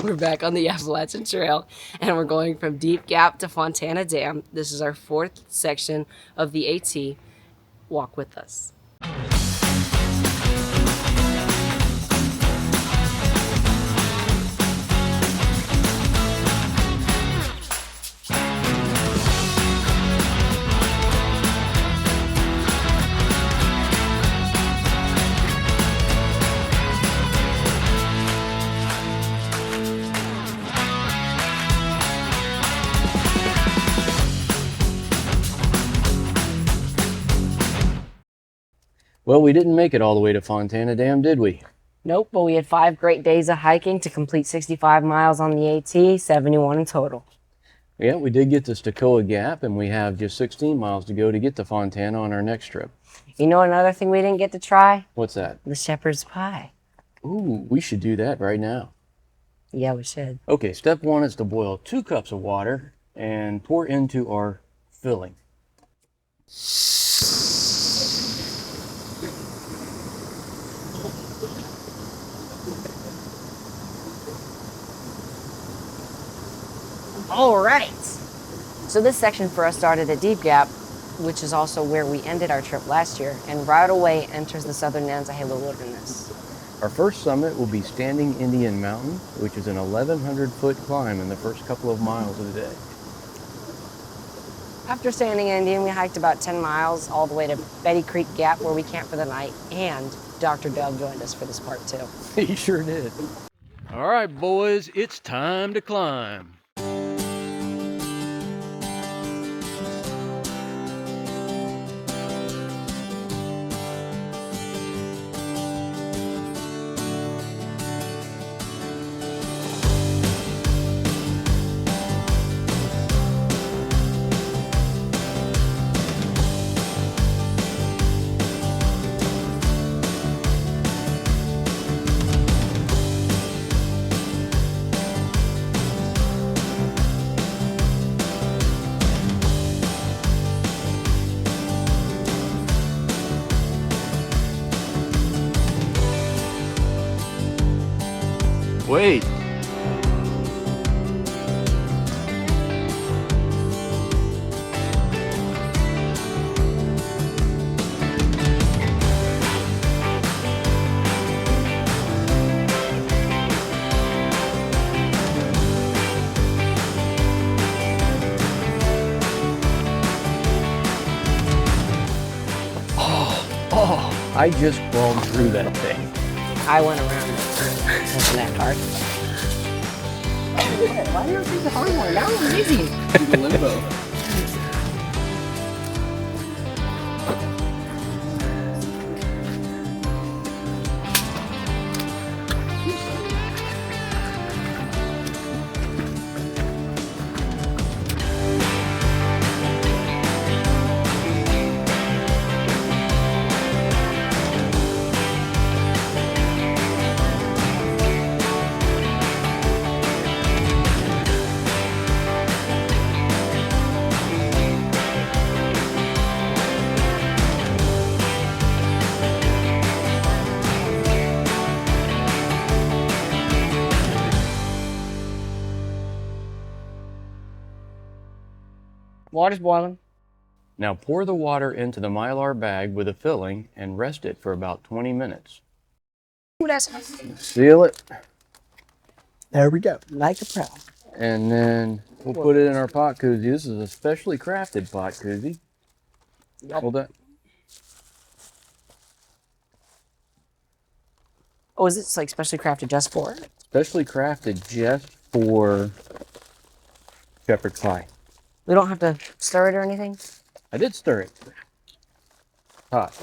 We're back on the Appalachian Trail, and we're going from Deep Gap to Fontana Dam. This is our fourth section of the AT. Walk with us. Well, we didn't make it all the way to Fontana Dam, did we? Nope, but we had 5 great days of hiking to complete 65 miles on the AT, 71 in total. Yeah, we did get to Stecoah Gap, and we have just 16 miles to go to get to Fontana on our next trip. You know another thing we didn't get to try? What's that? The shepherd's pie. Ooh, we should do that right now. Yeah, we should. Okay, step 1 is to boil 2 cups of water and pour into our filling. All right. So this section for us started at Deep Gap, which is also where we ended our trip last year, and right away enters the southern Nantahala Wilderness. Our first summit will be Standing Indian Mountain, which is an 1,100-foot climb in the first couple of miles of the day. After Standing Indian, we hiked about 10 miles all the way to Betty Creek Gap, where we camped for the night, and Dr. Dove joined us for this part too. He sure did. All right, boys, it's time to climb. Wait. Oh, I just crawled through that thing. I went around it. It wasn't that hard. Why do you think the hard one? That was easy. The limbo. Water's boiling. Now pour the water into the Mylar bag with a filling and rest it for about 20 minutes. Ooh, that's Seal it, there we go. Like a pro. and then we'll put it in our pot koozie. This is a specially crafted pot koozie. Yep. Hold that. Oh, is it like specially crafted just for it? Specially crafted just for shepherd's pie. We don't have to stir it or anything? I did stir it. Hot.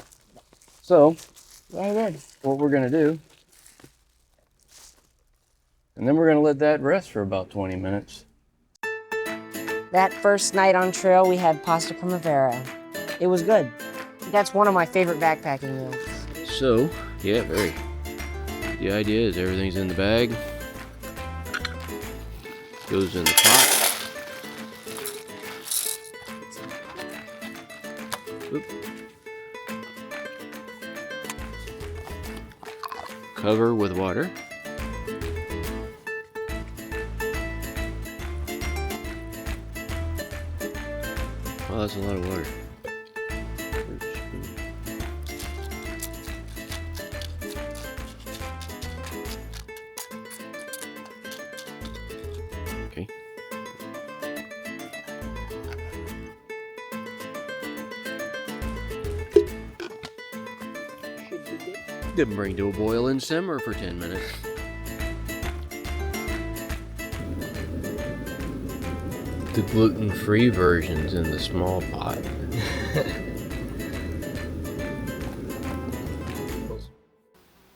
So, Yeah, you did. what we're gonna do, and then we're gonna let that rest for about 20 minutes. That first night on trail, we had pasta primavera. It was good. That's one of my favorite backpacking meals. So, yeah, very. The idea is everything's in the bag, goes in the pot. Oop. Cover with water. Oh, that's a lot of water. Okay. Then bring to a boil and simmer for 10 minutes. The gluten-free version's in the small pot.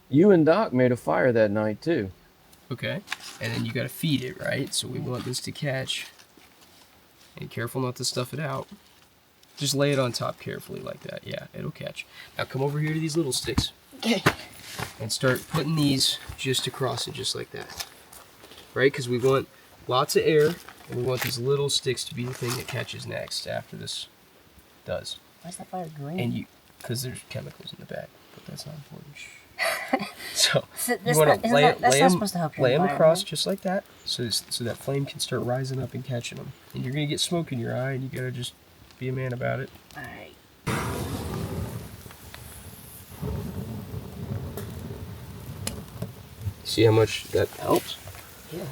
You and Doc made a fire that night too. Okay, and then you gotta feed it, right? So we want this to catch. And careful not to stuff it out. Just lay it on top carefully like that. Yeah, it'll catch. Now come over here to these little sticks. Okay. And start putting these just across it, just like that. Right? Because we want lots of air, and we want these little sticks to be the thing that catches next after this does. Why's that fire green? And because there's chemicals in the bag, but that's not important. So That's you want not- to isn't lay that- that's not them supposed to help your lay them environment. across just like that, so that flame can start rising up and catching them. And you're gonna get smoke in your eye, and you gotta just be a man about it. Alright. See how much that helps? Yeah.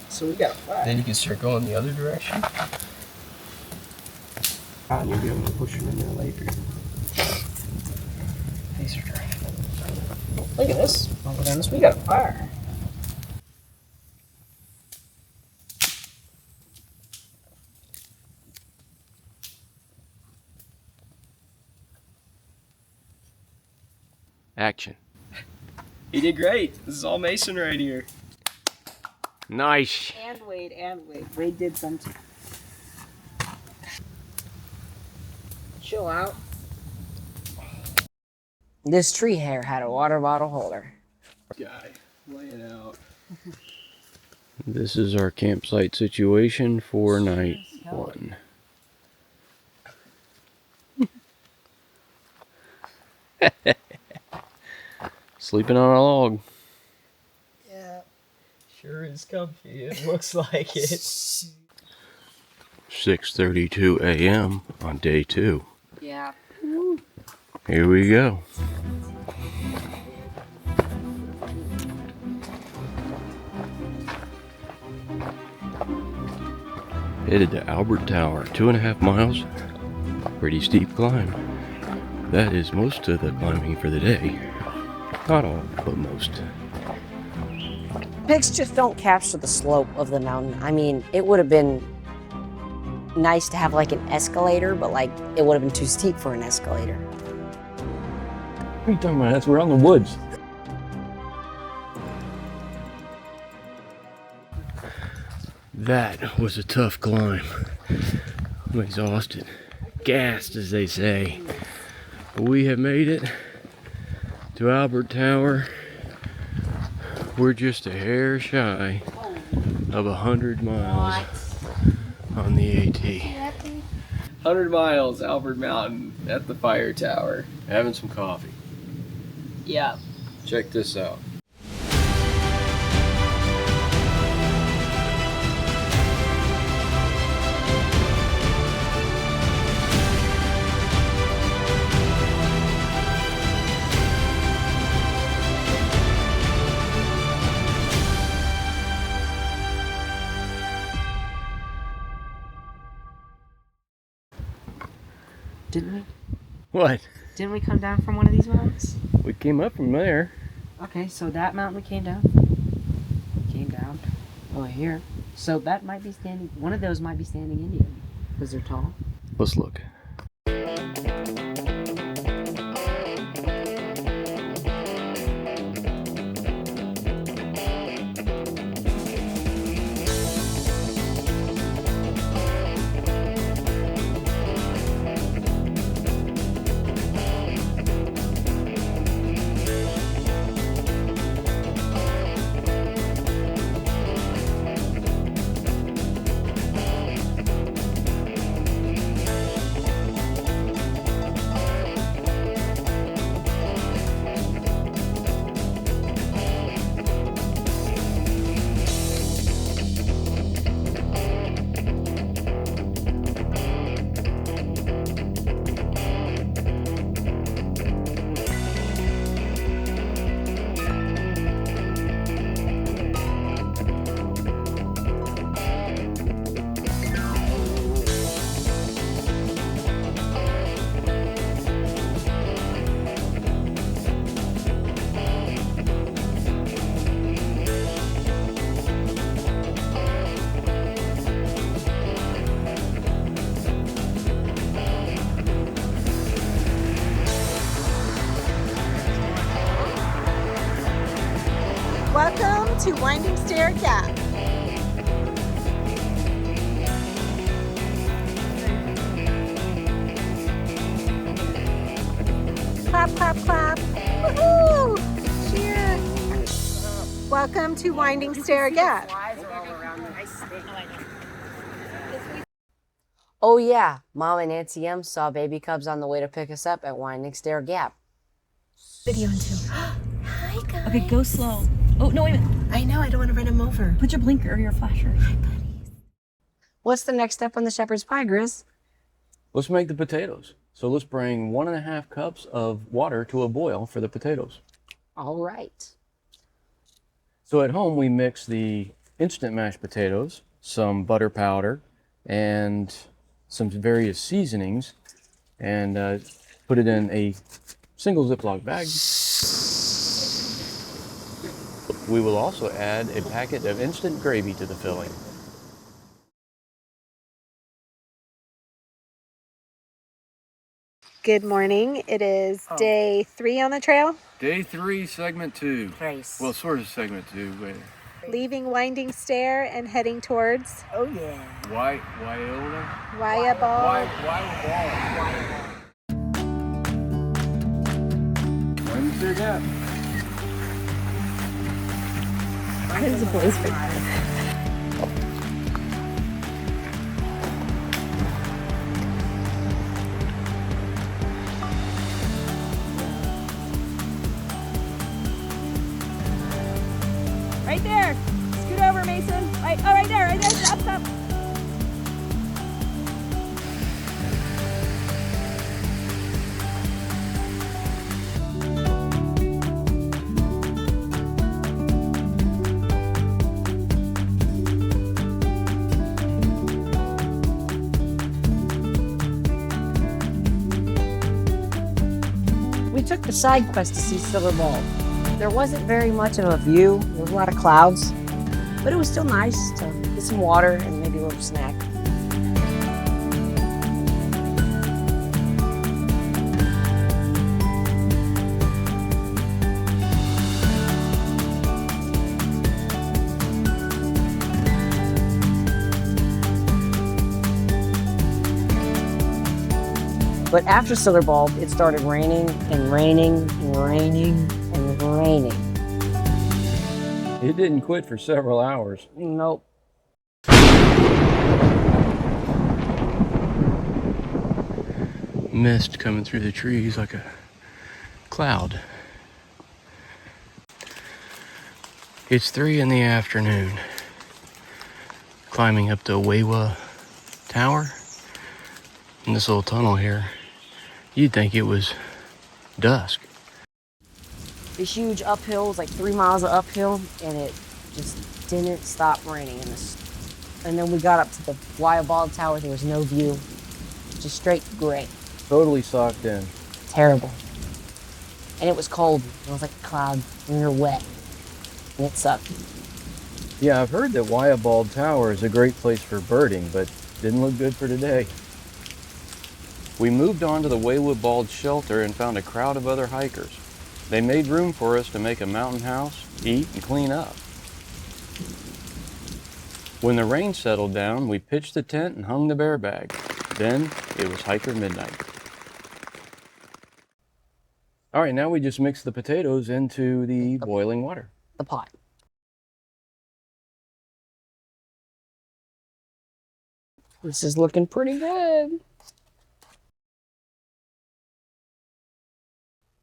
So we got a fire. Then you can start going the other direction. And you'll be able to push them in there later. These are dry. Look at this. Oh my goodness, we got a fire. Action. He did great. This is all Mason right here. Nice. And Wade. Wade did something. Chill out. This tree hair had a water bottle holder. Guy, lay it out. This is our campsite situation for night 1. Sleeping on a log. Yeah. Sure is comfy. It looks like it. 6:32 a.m. on day 2. Yeah. Here we go. Headed to Albert Tower, 2.5 miles. Pretty steep climb. That is most of the climbing for the day. Not all, but most. Pics just don't capture the slope of the mountain. I mean, it would have been nice to have like an escalator, but like it would have been too steep for an escalator. What are you talking about? That's we're on the woods. That was a tough climb. I'm exhausted. Gassed, as they say. But we have made it to Albert Tower. We're just a hair shy of 100 miles on the AT. 100 miles, Albert Mountain, at the fire tower. Having some coffee. Yeah. Check this out. Didn't we? What? Didn't we come down from one of these mountains? We came up from there. Okay, so that mountain we came down. Came down. Oh, here. So that might be standing. One of those might be standing Indian because they're tall. Let's look. Stair Gap. Clap, clap, clap. Woohoo! Cheer. Welcome to Winding Stair Gap. Oh yeah, Mom and Nancy M saw baby cubs on the way to pick us up at Winding Stair Gap. Video on too. Hi guys. Okay, go slow. Oh, no, wait a minute. I know, I don't want to run him over. Put your blinker or your flasher. Hi buddies. What's the next step on the shepherd's pie, Grizz? Let's make the potatoes. So let's bring 1.5 cups of water to a boil for the potatoes. All right. So at home we mix the instant mashed potatoes, some butter powder, and some various seasonings, and put it in a single Ziploc bag. We will also add a packet of instant gravy to the filling. Good morning. It is day 3 on the trail. Day 3, segment 2. Trace. Well, sort of segment 2, but Leaving Winding Stair and heading towards yeah. Why Wayaball. Winding Stair Gap. There's a place for that. Right there. Scoot over, Mason. Right, oh, right there, right there. Stop, stop. We took the side quest to see Silver Ball. There wasn't very much of a view. There was a lot of clouds, but it was still nice to get some water and maybe a little snack. But after Silver Ball, it started raining and raining and raining and raining. It didn't quit for several hours. Nope. Mist coming through the trees like a cloud. It's 3 in the afternoon. Climbing up the Stecoah Tower in this little tunnel here. You'd think it was dusk. These huge uphills, like 3 miles of uphill, and it just didn't stop raining. And then we got up to the Wayaball Tower. There was no view, just straight gray. Totally socked in. Terrible. And it was cold. It was like a cloud, and we were wet. And it sucked. Yeah, I've heard that Wayaball Tower is a great place for birding, but didn't look good for today. We moved on to the Waywood shelter and found a crowd of other hikers. They made room for us to make a mountain house, eat, and clean up. When the rain settled down, we pitched the tent and hung the bear bag. Then it was hiker midnight. All right, now we just mix the potatoes into the boiling water. The pot. This is looking pretty good.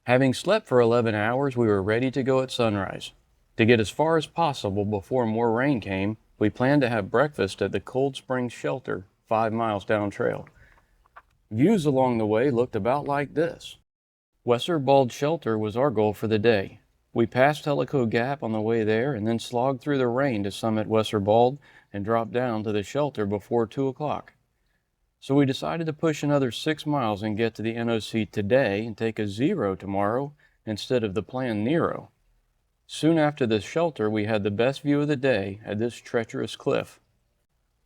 Having slept for 11 hours, we were ready to go at sunrise. To get as far as possible before more rain came, we planned to have breakfast at the Cold Springs Shelter, 5 miles down trail. Views along the way looked about like this. Wesser Bald Shelter was our goal for the day. We passed Stecoah Gap on the way there and then slogged through the rain to summit Wesser Bald and dropped down to the shelter before 2 o'clock. So we decided to push another 6 miles and get to the NOC today and take a 0 tomorrow instead of the planned Nero. Soon after the shelter, we had the best view of the day at this treacherous cliff.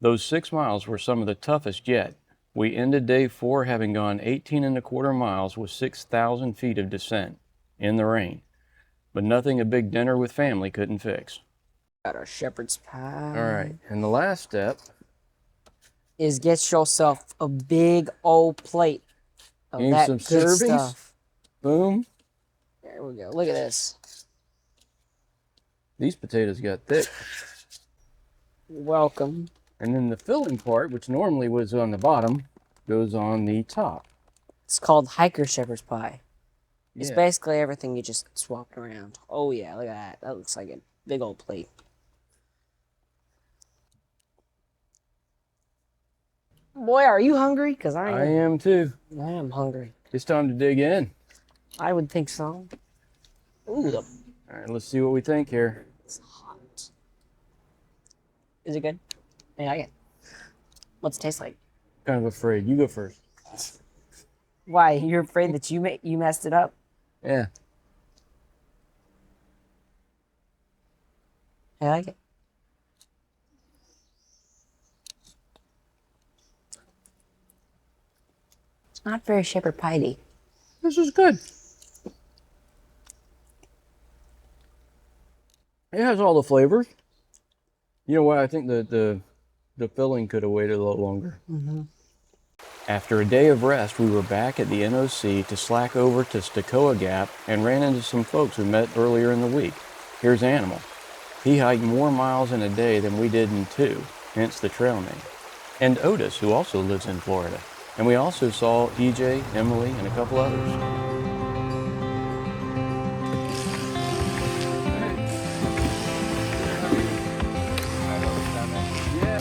Those 6 miles were some of the toughest yet. We ended day 4 having gone 18.25 miles with 6,000 feet of descent in the rain, but nothing a big dinner with family couldn't fix. Got our shepherd's pie. All right, and the last step is get yourself a big old plate of Need that some good servings? stuff. Boom. There we go. Look at this. These potatoes got thick. Welcome. And then the filling part, which normally was on the bottom, goes on the top. It's called hiker shepherd's pie. It's Yeah. basically everything you just swapped around. Oh yeah, look at that. That looks like a big old plate. Boy, are you hungry? Because I am too. I am hungry. It's time to dig in. I would think so. Ooh, All right, let's see what we think here. it's hot. Is it good? Yeah, I get. What's it taste like? Kind of afraid. You go first. Why? You're afraid that you messed it up? Yeah. I like it. It's not very shepherd pie-y. This is good. It has all the flavors. You know what? I think the filling could have waited a little longer. Mm-hmm. After a day of rest, we were back at the NOC to slack over to Stecoah Gap and ran into some folks we met earlier in the week. Here's Animal. He hiked more miles in a day than we did in 2, hence the trail name. And Otis, who also lives in Florida. And we also saw EJ, Emily, and a couple others.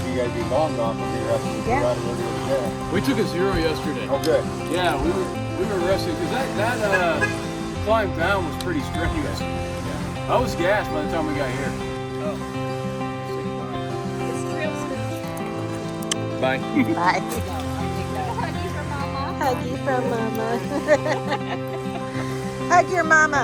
You guys be bombed off of here after we got it. We took a 0 yesterday. Oh, good. Yeah, we were resting because that climb down was pretty strenuous. Yeah. I was gassed by the time we got here. Bye. Bye. Huggy from Mama. Hug your mama.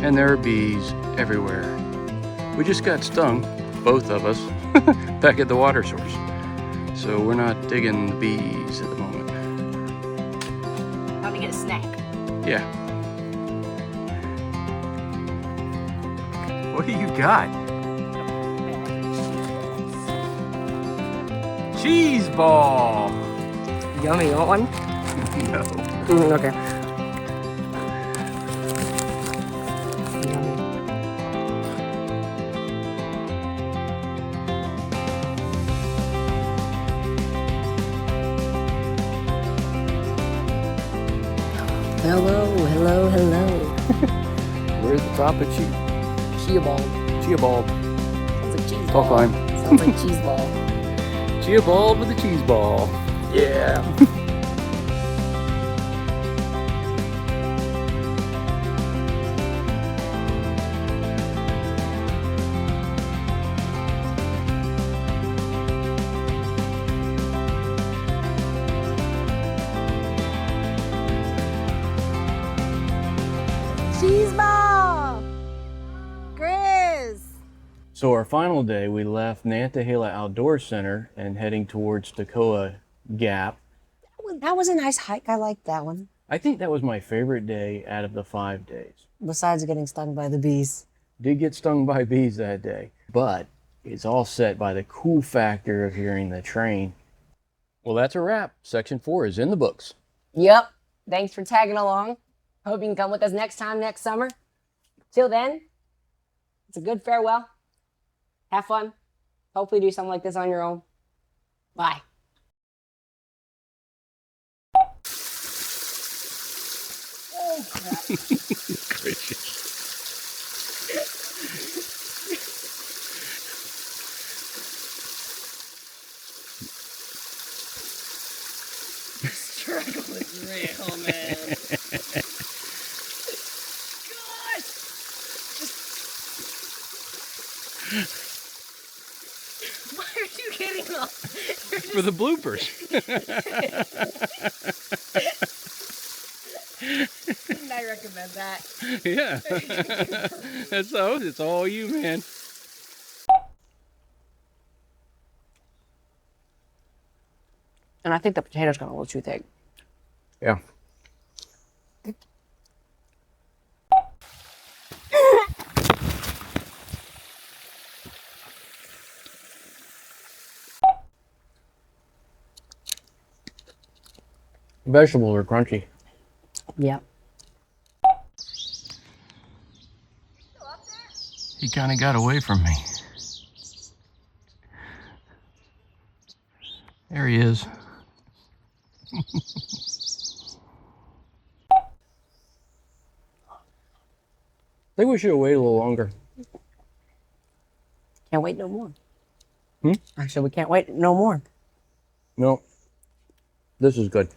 And there are bees everywhere. We just got stung, both of us, back at the water source. So we're not digging the bees at the moment. Let me get a snack. Yeah. What do you got? Cheese ball! Yummy, you want one? No. Okay. Hello. Where's the top of Chia ball. Chia ball? Sounds like cheese I'll ball. climb. Sounds like cheese ball. Chia ball with a cheese ball. Yeah. Cheese ball. Grizz. So our final day, we left Nantahala Outdoor Center and heading towards Stecoah Gap. That was a nice hike. I liked that one. I think that was my favorite day out of the 5 days. Besides getting stung by the bees. Did get stung by bees that day, but it's all set by the cool factor of hearing the train. Well, that's a wrap. Section 4 is in the books. Yep. Thanks for tagging along. Hope you can come with us next time next summer. Till then, it's a good farewell. Have fun. Hopefully do something like this on your own. Bye. Struggle is real, man. God! Why are you getting off? For the bloopers. Didn't I recommend that? Yeah. That's so. It's all you, man. And I think the potatoes got a little too thick. Yeah. Vegetables are crunchy. Yep. He kind of got away from me. There he is. I think we should have waited a little longer. Can't wait no more. Hmm? I said we can't wait no more. No. This is good.